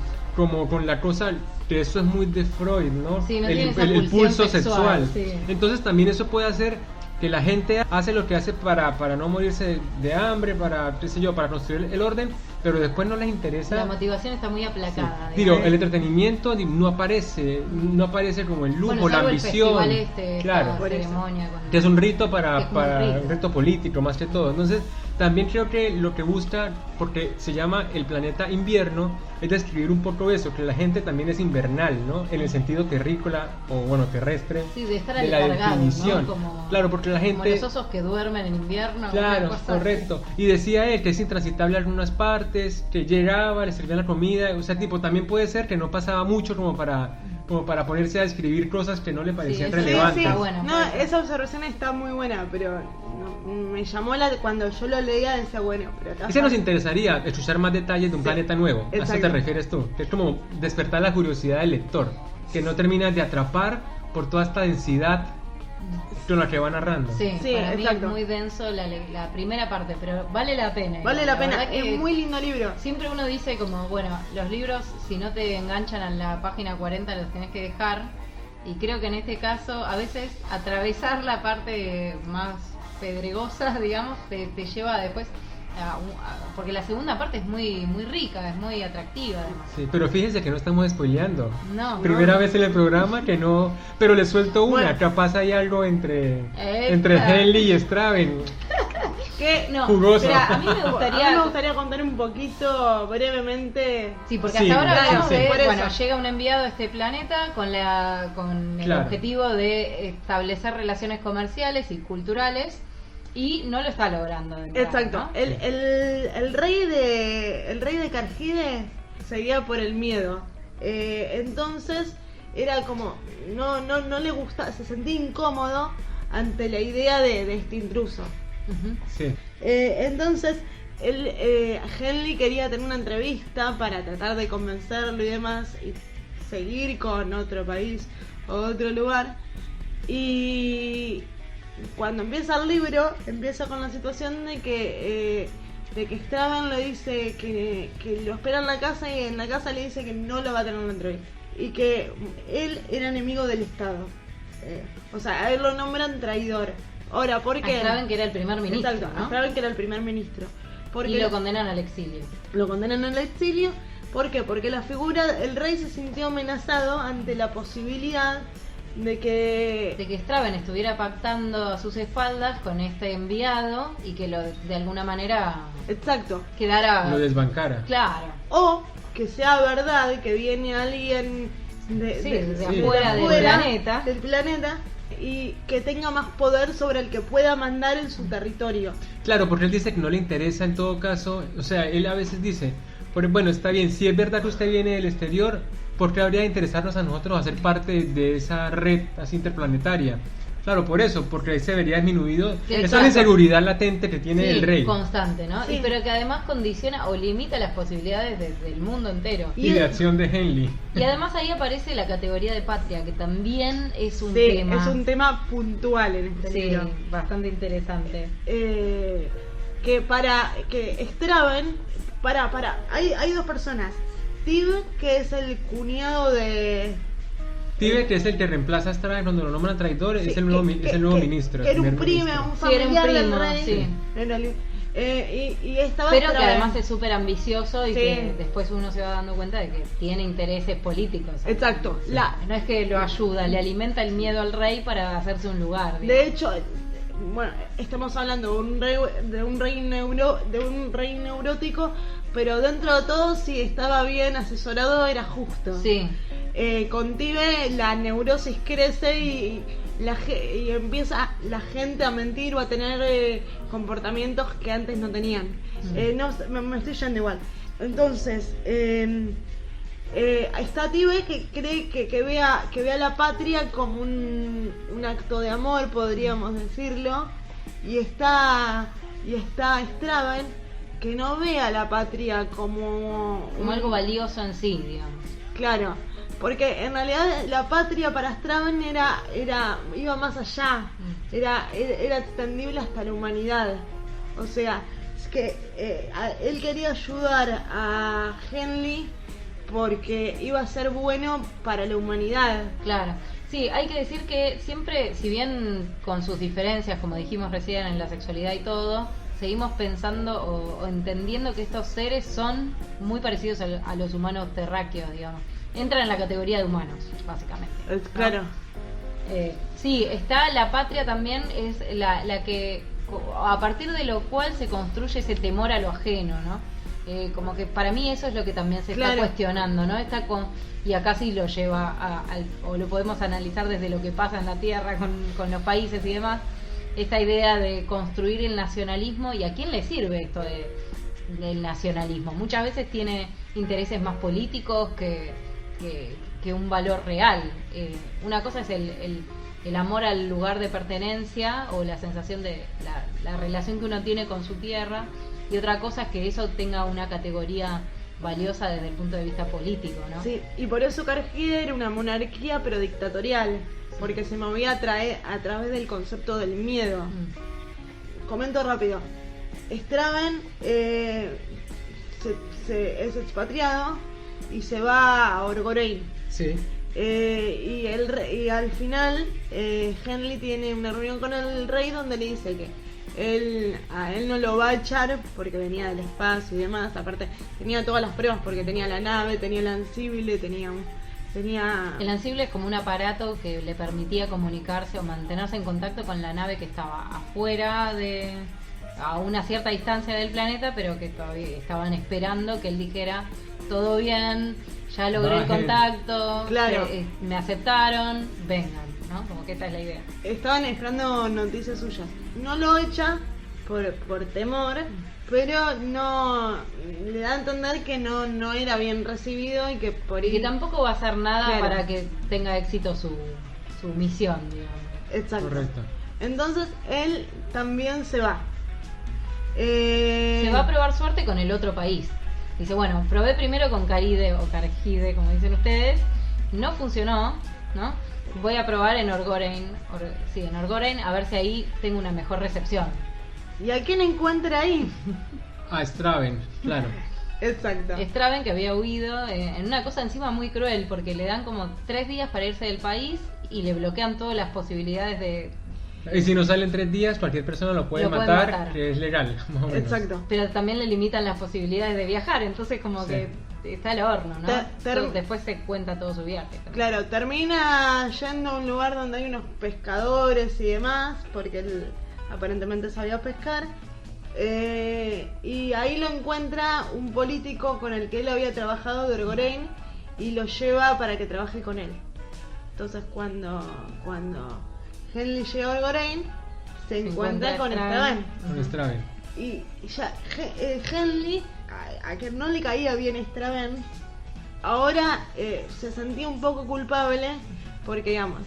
con la cosa, que eso es muy de Freud, ¿no? Sí, no el, tiene esa el pulsión pulso sexual, sexual. sí. Entonces también eso puede hacer que la gente hace lo que hace para no morirse de hambre, para, qué sé yo, para construir el orden, pero después no les interesa. La motivación está muy Sí. aplacada. Digo, digamos. el entretenimiento no aparece como el lujo, Bueno, la salvo el ambición, festival esta claro, Por eso. ceremonia con- que es un rito que es como para un rito. un rito político más que todo. Entonces, también creo que lo que busca, porque se llama el planeta invierno, es describir un poco eso, que la gente también es invernal, ¿no? En el sentido terrícola o bueno, terrestre. Sí, de estar de la aletargado, definición. ¿no? Como, Claro, porque la como gente los osos que duermen en invierno. Claro, una cosa correcto. Y decía él que es intransitable algunas partes, que llegaba, le servían la comida, o sea, tipo, también puede ser que no pasaba mucho como para ponerse a escribir cosas que no le parecían eso sí, relevantes. está bueno, No, puede ser. esa observación está muy buena, pero me llamó cuando yo lo leía decía, bueno, pero acá Ese nos está- interesaría escuchar más detalles de un Sí, planeta nuevo. ¿A eso te exacto. refieres tú? Que es como despertar la curiosidad del lector, que no termina de atrapar por toda esta densidad con la que va narrando. Sí, Sí, para mí exacto. es muy denso la primera parte, pero vale la pena. Vale la pena, verdad que es muy lindo libro. Siempre uno dice como, bueno, los libros si no te enganchan a la página 40 los tenés que dejar. Y creo que en este caso, a veces atravesar la parte más pedregosa, digamos, te lleva después porque la segunda parte es muy muy rica, es muy atractiva además. Sí, pero fíjense que no estamos spoileando. No, Primera no. vez en el programa que no, pero les suelto una, Bueno. capaz hay algo entre Esta. Henley y Straven. Que No, Jugoso. pero a mí me gustaría... A mí me gustaría contar un poquito brevemente. Sí, porque Sí, hasta ahora claro, hablamos sí, de, por eso. bueno, llega un enviado a este planeta con el Claro. objetivo de establecer relaciones comerciales y culturales y no lo está logrando. de entrada, Exacto. ¿no? El rey de Cargide se guía por el miedo. Entonces era como no le gusta, se sentía incómodo ante la idea de este intruso. Ujú. Sí. Entonces Henley quería tener una entrevista para tratar de convencerlo y demás y seguir con otro país o otro lugar. Y cuando empieza el libro, empieza con la situación de que Straven le dice que lo espera en la casa y en la casa le dice que no lo va a tener en la entrevista. Y que él era enemigo del Estado. O sea, a él lo nombran traidor. Ahora, ¿por qué? A Straven, que era el primer ministro, Exacto, ¿no? a Straven, que era el primer ministro. Porque Y lo condenan al exilio. lo condenan al exilio. ¿Por qué? Porque la figura, el rey se sintió amenazado ante la posibilidad de que... De que Straven estuviera pactando a sus espaldas con este enviado y que lo de alguna manera Exacto. quedara... Lo desbancara. Claro. O que sea verdad que viene alguien Sí, Sí. afuera del planeta. del planeta y que tenga más poder sobre el que pueda mandar en su territorio. Claro, porque él dice que no le interesa en todo caso, o sea, él a veces dice, bueno, está bien, si es verdad que usted viene del exterior, ¿por qué habría de interesarnos a nosotros hacer parte de esa red así interplanetaria? Claro, por eso, porque ahí se vería disminuido Sí, esa claro. inseguridad latente que tiene Sí, el rey. constante, ¿no? Sí. Pero que además condiciona o limita las posibilidades del mundo entero. Y de acción de Henley. Y además ahí aparece la categoría de patria, que también es un Sí, tema. es un tema puntual en este Sí, libro. bastante interesante. Que para que Straven, hay dos personas. Tib, que es el cuñado de... Tibe, que es el que reemplaza a Straven cuando lo nombran traidor, Sí, es el nuevo, es el nuevo ministro. que era un primer primo, ministro. un Sí, era un familiar del primo, rey. sí. En realidad. Y estaba Pero que Straven. además es súper ambicioso y Sí. que después uno se va dando cuenta de que tiene intereses políticos. Exacto. Sí. No es que lo ayuda, le alimenta el miedo al rey para hacerse un lugar. De digamos. hecho, bueno, estamos hablando de un rey neurótico, pero dentro de todo, si estaba bien asesorado, era justo. Sí, Con Tibe la neurosis crece y empieza la gente a mentir o a tener comportamientos que antes no tenían. No, me estoy yendo igual. Entonces, está Tibe que cree que vea la patria como un acto de amor, podríamos decirlo. Y está Straven, que no ve a la patria como algo valioso en sí, digamos. Claro, porque en realidad la patria para Straven iba más allá, era extendible hasta la humanidad. O sea, es que él quería ayudar a Henley porque iba a ser bueno para la humanidad. Claro. Sí, hay que decir que siempre, si bien con sus diferencias, como dijimos recién, en la sexualidad y todo, seguimos pensando o entendiendo que estos seres son muy parecidos a los humanos terráqueos, digamos. Entran en la categoría de humanos, básicamente, ¿no? Claro. Sí, está la patria también, es la que, a partir de lo cual se construye ese temor a lo ajeno, ¿no? Como que para mí eso es lo que también se está cuestionando, ¿no? Y acá sí lo lleva o lo podemos analizar desde lo que pasa en la tierra con los países y demás, esta idea de construir el nacionalismo. ¿Y a quién le sirve esto del nacionalismo? Muchas veces tiene intereses más políticos que un valor real. Una cosa es el amor al lugar de pertenencia o la sensación de la relación que uno tiene con su tierra, y otra cosa es que eso tenga una categoría valiosa desde el punto de vista político, ¿no? Sí, y por eso Cargide era una monarquía pero dictatorial, porque se movía a través del concepto del miedo. Comento rápido. Straven es expatriado y se va a Orgorein. Sí. Y al final Henley tiene una reunión con el rey donde le dice que a él no lo va a echar porque venía del espacio y demás. Aparte tenía todas las pruebas porque tenía la nave, tenía el Ansible, tenía... El Ansible es como un aparato que le permitía comunicarse o mantenerse en contacto con la nave que estaba afuera a una cierta distancia del planeta, pero que todavía estaban esperando que él dijera: todo bien, ya logré el contacto, claro. Me aceptaron, vengan, ¿no? Como que esta es la idea. Estaban esperando noticias suyas. No lo echa por temor, pero no le da a entender que no era bien recibido y que que tampoco va a hacer nada para que tenga éxito su misión, digamos. Exacto. Correcto. Entonces él también se va. Se va a probar suerte con el otro país. Dice, bueno, probé primero con Caride o Cargide, como dicen ustedes, no funcionó, ¿no? Voy a probar en Orgorein, en Orgorein, a ver si ahí tengo una mejor recepción. ¿Y a quién encuentra ahí? A Straven, claro. Exacto. Straven, que había huido en una cosa encima muy cruel, porque le dan como 3 días para irse del país y le bloquean todas las posibilidades de... Y si no sale en 3 días, cualquier persona lo puede matar, que es legal, más o menos. Exacto. Pero también le limitan las posibilidades de viajar, entonces como que está al horno, ¿no? Después se cuenta todo su viaje también. Claro, termina yendo a un lugar donde hay unos pescadores y demás, porque él aparentemente sabía pescar. Y ahí lo encuentra un político con el que él había trabajado de Orgorein y lo lleva para que trabaje con él. Entonces cuando Henley llega a Orgorein, se encuentra con Straven. Con Straven. Y ya Henley, a que no le caía bien Straven, ahora se sentía un poco culpable porque, digamos,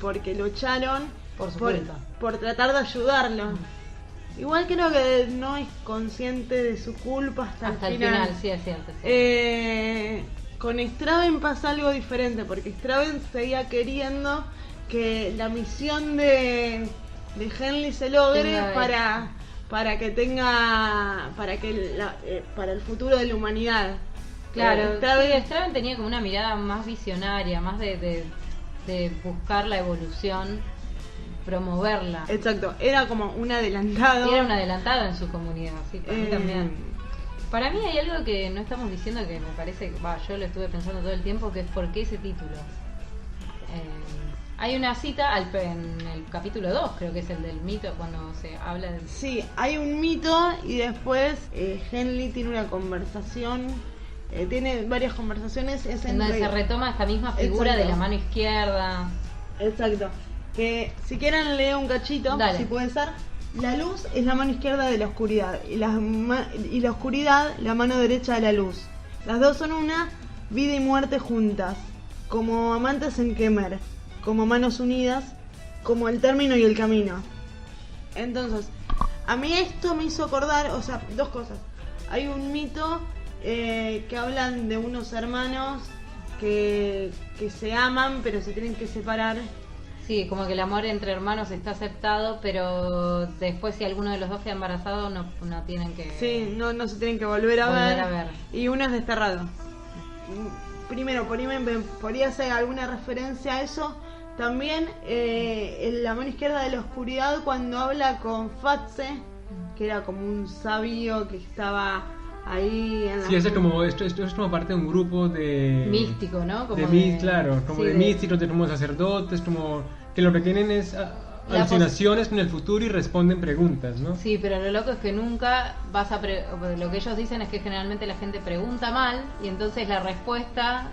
porque lo echaron por su culpa, por tratar de ayudarlo. Igual creo que no es consciente de su culpa hasta el final. Sí, es cierto. Sí. Con Straven pasa algo diferente, porque Straven seguía queriendo que la misión de Henley se logre para el futuro de la humanidad. Claro, Straven tenía como una mirada más visionaria, más de buscar la evolución, promoverla. Exacto, era como un adelantado. Era un adelantado en su comunidad, sí, para mí también. Para mí hay algo que no estamos diciendo que me parece que, yo lo estuve pensando todo el tiempo, que es por qué ese título. Hay una cita en el capítulo 2, creo que es el del mito, cuando se habla del... Sí, hay un mito y después Henley tiene una conversación, tiene varias conversaciones. En donde se retoma esta misma figura. Exacto. De la mano izquierda. Exacto. Que si quieren leer un cachito, Dale. si puede ser. La luz es la mano izquierda de la oscuridad y la oscuridad la mano derecha de la luz. Las dos son una, vida y muerte juntas, como amantes en Kemer, como manos unidas, como el término y el camino. Entonces, a mí esto me hizo acordar, o sea, dos cosas. Hay un mito que hablan de unos hermanos que se aman pero se tienen que separar. Sí, como que el amor entre hermanos está aceptado, pero después si alguno de los dos queda embarazado no tienen que... Sí, no se tienen que volver a ver. Y uno es desterrado. Primero, podría hacer alguna referencia a eso. También en la mano izquierda de la oscuridad, cuando habla con Fatse, que era como un sabio que estaba ahí en la... Sí, esto es como parte de un grupo de... místico, ¿no? Como claro, como sí, de místicos, de como sacerdotes, como que lo que tienen es alucinaciones con el futuro y responden preguntas, ¿no? Sí, pero lo loco es que nunca vas a... lo que ellos dicen es que generalmente la gente pregunta mal y entonces la respuesta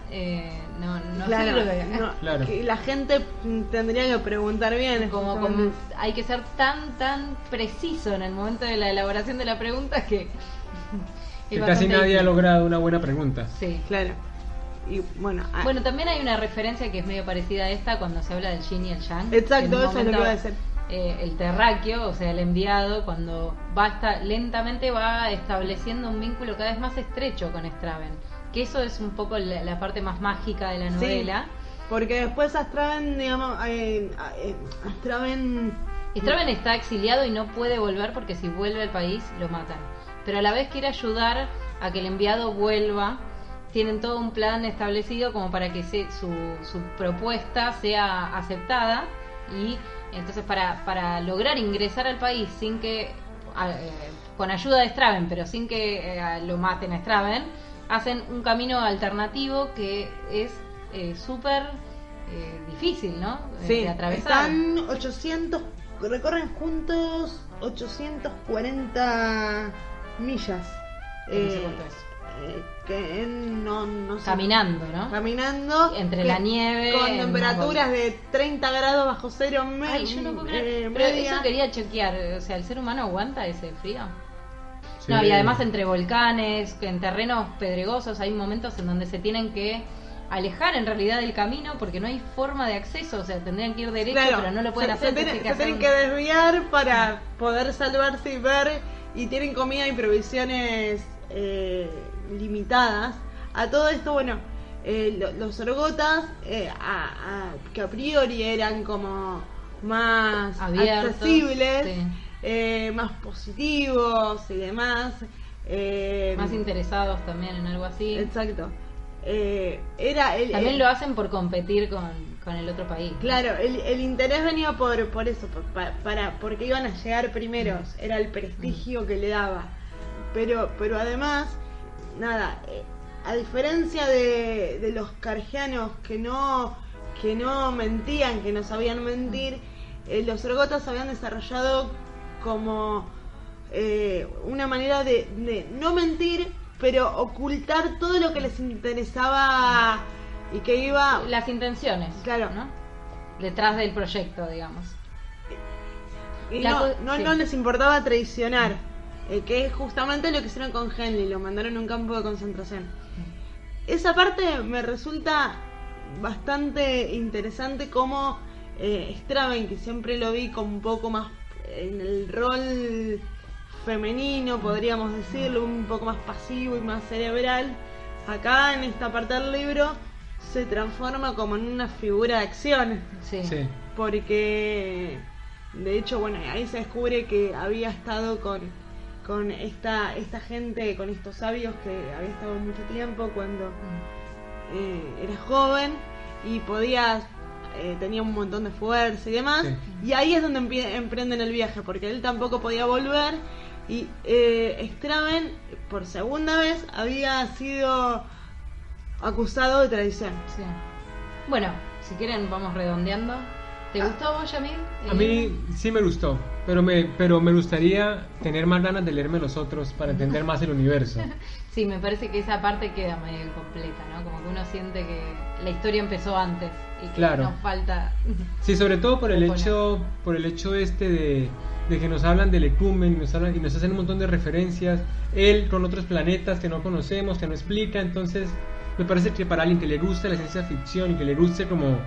no claro, sirve. Claro. Que la gente tendría que preguntar bien. Como hay que ser tan preciso en el momento de la elaboración de la pregunta que casi nadie ha logrado una buena pregunta. Sí, claro. Y bueno, también hay una referencia que es medio parecida a esta cuando se habla del yin y el yang. Exacto, eso es lo que iba a decir. El terráqueo, o sea, el enviado, cuando lentamente va estableciendo un vínculo cada vez más estrecho con Straven. Que eso es un poco la parte más mágica de la novela. Sí, porque después Straven, digamos, Straven está exiliado y no puede volver porque si vuelve al país lo matan. Pero a la vez quiere ayudar a que el enviado vuelva. Tienen todo un plan establecido como para que su propuesta sea aceptada y entonces para lograr ingresar al país sin que con ayuda de Straven, pero sin que lo maten a Straven, hacen un camino alternativo que es súper difícil, ¿no? Sí, de atravesar. Recorren juntos 840 millas. No sé cuánto es. Que no sé. Caminando, ¿no? Caminando entre la nieve con temperaturas de 30 grados bajo cero. Ay, yo no puedo creer. Pero eso quería chequear, o sea, ¿el ser humano aguanta ese frío? Sí. No, y además entre volcanes, en terrenos pedregosos hay momentos en donde se tienen que alejar en realidad del camino porque no hay forma de acceso, o sea, tendrían que ir derecho, claro, pero no lo pueden hacer. Se tienen que desviar para poder salvarse y ver, y tienen comida y provisiones limitadas. A todo esto, bueno, los orgotas que a priori eran como más abiertos, accesibles, sí. Más positivos y demás, más interesados también en algo así. Exacto. También lo hacen por competir con el otro país. Claro, el interés venía por eso, porque iban a llegar primeros, era el prestigio que le daba. Pero además, nada, a diferencia de los cargianos que no mentían, que no sabían mentir, los orgotas habían desarrollado como una manera de no mentir, pero ocultar todo lo que les interesaba y que iba... Las intenciones, claro, ¿no? Detrás del proyecto, digamos. Y no les importaba traicionar, que es justamente lo que hicieron con Henley, lo mandaron a un campo de concentración. Esa parte me resulta bastante interesante, como Straven, que siempre lo vi como un poco más en el rol femenino, podríamos decirlo, un poco más pasivo y más cerebral, acá en esta parte del libro se transforma como en una figura de acción. Sí. Sí. Porque de hecho, bueno, ahí se descubre que había estado con esta gente, con estos sabios, que había estado mucho tiempo cuando era joven y tenía un montón de fuerza y demás. Sí. Y ahí es donde emprenden el viaje, porque él tampoco podía volver. Y Straven, por segunda vez, había sido acusado de traición. Sí. Bueno, si quieren vamos redondeando. ¿Te gustó a vos, Yamil? A mí sí me gustó, pero me gustaría tener más ganas de leerme los otros para entender más el universo. Sí, me parece que esa parte queda medio incompleta, ¿no? Como que uno siente que la historia empezó antes y que Claro. nos falta... Sí, sobre todo por el hecho de que nos hablan del ecumen y nos hacen un montón de referencias, él con otros planetas que no conocemos, que no explica. Entonces me parece que para alguien que le gusta la ciencia ficción y que le guste como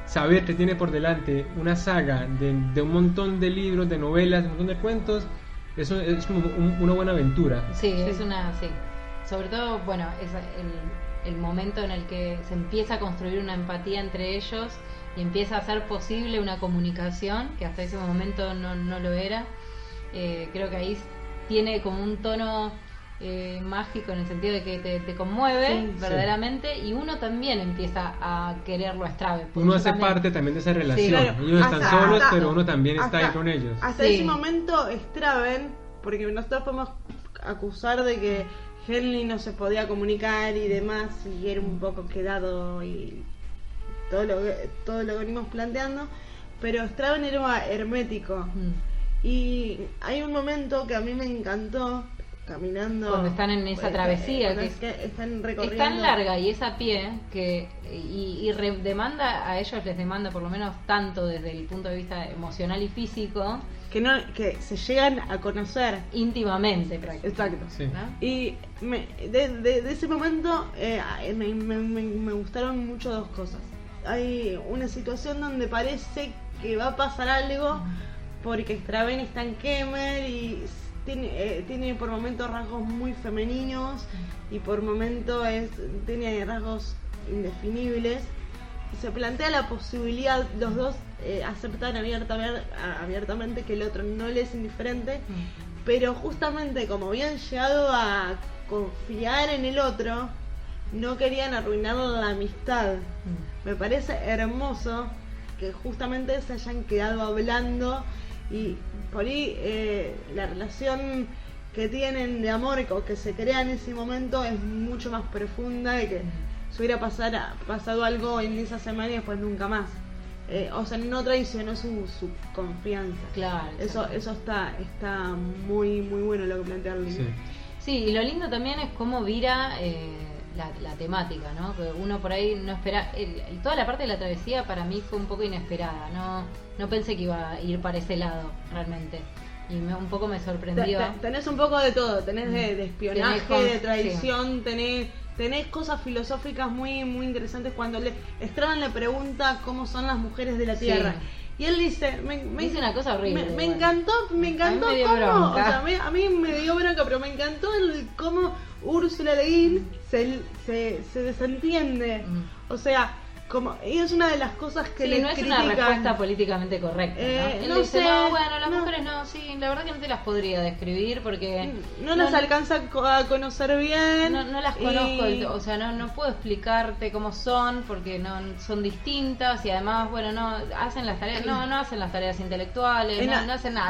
saber que tiene por delante una saga de un montón de libros, de novelas, de un montón de cuentos, eso es como una buena aventura. Sí, es una, sí. Sobre todo, bueno, es el momento en el que se empieza a construir una empatía entre ellos y empieza a ser posible una comunicación que hasta ese momento no lo era. Creo que ahí tiene como un tono mágico en el sentido de que te conmueve verdaderamente, y uno también empieza a quererlo a Straven. Uno hace parte también de esa relación. Sí, claro. Ellos están solos, pero uno también está ahí con ellos. Hasta ese momento Straven, porque nosotros podemos acusar de que Henley no se podía comunicar y demás, y era un poco quedado y todo lo que venimos planteando, pero Straven era hermético. Y hay un momento que a mí me encantó, caminando cuando están en esa travesía, que están recorriendo, es tan larga y es a pie que demanda a ellos, les demanda por lo menos tanto desde el punto de vista emocional y físico, que se llegan a conocer íntimamente prácticamente. Exacto, sí. ¿No? Y de ese momento me gustaron mucho dos cosas. Hay una situación donde parece que va a pasar algo porque Straven está en Kemer y tiene por momentos rasgos muy femeninos y por momentos tiene rasgos indefinibles. Y se plantea la posibilidad, los dos aceptan abiertamente que el otro no le es indiferente, pero justamente como habían llegado a confiar en el otro, no querían arruinar la amistad. Me parece hermoso que justamente se hayan quedado hablando, y por ahí la relación que tienen de amor o que se crea en ese momento es mucho más profunda de que si hubiera pasado algo en esa semana y después nunca más. O sea, no traicionó su confianza. Claro. Eso está muy muy bueno lo que plantea el libro. Sí, y lo lindo también es cómo vira la temática, ¿no? Que uno por ahí no espera. Toda la parte de la travesía para mí fue un poco inesperada. No pensé que iba a ir para ese lado realmente. Y un poco me sorprendió. Tenés un poco de todo. Tenés de espionaje, de traición, sí. Tenés cosas filosóficas muy muy interesantes cuando Straven le pregunta cómo son las mujeres de la Tierra. Sí. Y él dice, dice una cosa horrible. Me encantó cómo, o sea, a mí me dio bronca, pero me encantó cómo Úrsula Le Guin se desentiende. O sea, y es una de las cosas que le no es critican. una respuesta políticamente correcta, ¿no? Él dice, bueno, las mujeres no, sí, la verdad que no te las podría describir porque no las alcanza a conocer bien. No las conozco, o sea, no puedo explicarte cómo son porque no son distintas y además, bueno, no hacen las tareas, no hacen las tareas intelectuales, no hacen nada,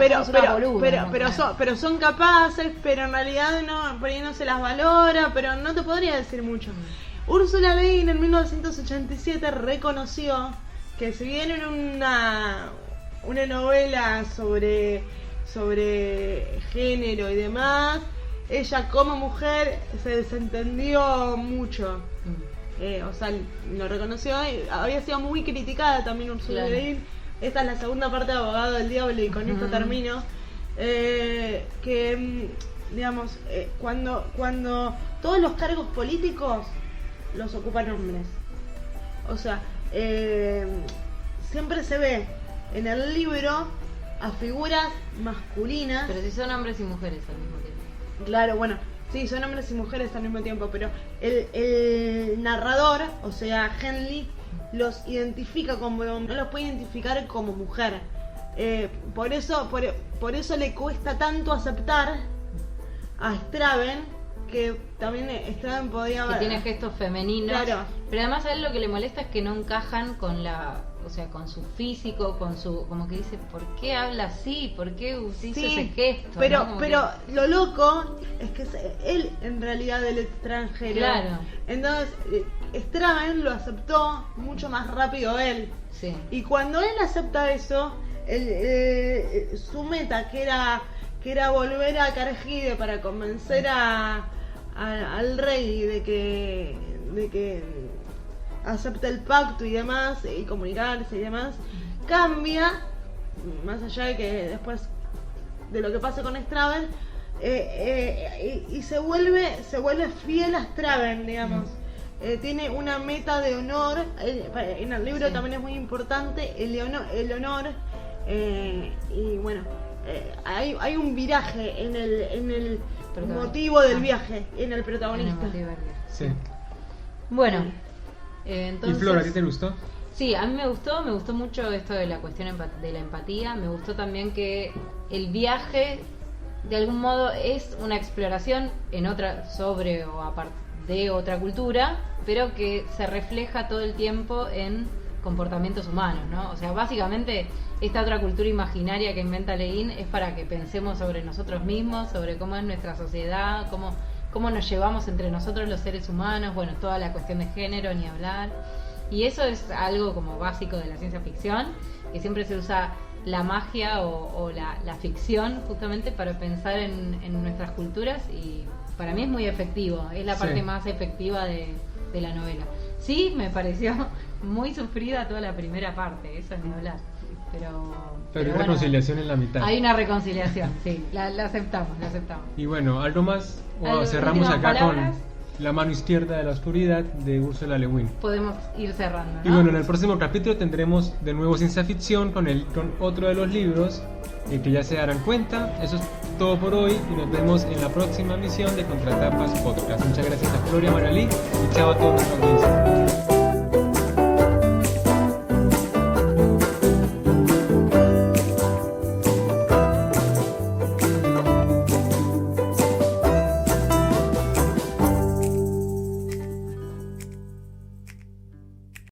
pero son capaces, pero en realidad por ahí no se las valora, pero no te podría decir mucho. Úrsula Le Guin en 1987 reconoció que si bien en una novela sobre género y demás, ella como mujer se desentendió mucho. O sea, lo reconoció y había sido muy criticada también Úrsula Le Guin. Esta es la segunda parte de Abogado del Diablo y con esto termino. Que digamos, cuando todos los cargos políticos los ocupan hombres. O sea, siempre se ve en el libro a figuras masculinas. Pero si son hombres y mujeres al mismo tiempo. Claro, bueno, sí, son hombres y mujeres al mismo tiempo, pero el narrador, o sea, Henley, los identifica como hombres, no los puede identificar como mujer. Por eso le cuesta tanto aceptar a Straven, que también Straven podía que tiene gestos femeninos, claro. Pero además a él lo que le molesta es que no encajan con con su físico, con su, como que dice, ¿por qué habla así? ¿Por qué hizo ese gesto? Pero ¿no? lo loco es que es él en realidad el extranjero. Claro. Entonces Straven lo aceptó mucho más rápido él. Sí. Y cuando él acepta eso, su meta que era volver a Cargide para convencer al rey de que acepte el pacto y demás, y comunicarse y demás, cambia, más allá de que después de lo que pase con Straven, y se vuelve fiel a Straven, digamos. tiene una meta de honor, en el libro Sí. también es muy importante el honor, y bueno, hay un viraje en el Protagonista. motivo del Ah. viaje, en el protagonista. En el motivo del viaje. Sí. Bueno, ¿Y entonces... Flor, a ti te gustó? Sí, a mí me gustó mucho esto de la cuestión de la empatía. Me gustó también que el viaje, de algún modo, es una exploración en sobre o aparte de otra cultura, pero que se refleja todo el tiempo en comportamientos humanos, ¿no? O sea, básicamente esta otra cultura imaginaria que inventa Leguín es para que pensemos sobre nosotros mismos, sobre cómo es nuestra sociedad, cómo nos llevamos entre nosotros los seres humanos, bueno, toda la cuestión de género, ni hablar. Y eso es algo como básico de la ciencia ficción, que siempre se usa la magia o la ficción justamente para pensar en nuestras culturas, y para mí es muy efectivo, es la Sí. parte más efectiva de la novela. Sí, me pareció muy sufrida toda la primera parte, eso es ni hablar, Pero hay bueno, reconciliación en la mitad. hay una reconciliación, sí, la aceptamos. Y bueno, ¿algo más? O ¿Algo- cerramos últimas acá palabras? con La mano izquierda de la oscuridad de Ursula Le Guin. Podemos ir cerrando, ¿no? Y bueno, en el próximo capítulo tendremos de nuevo ciencia ficción con otro de los libros que ya se darán cuenta. Eso es todo por hoy y nos vemos en la próxima emisión de Contratapas Podcast. Muchas gracias a Flor y a Maralí y chao a todos nuestra audiencia.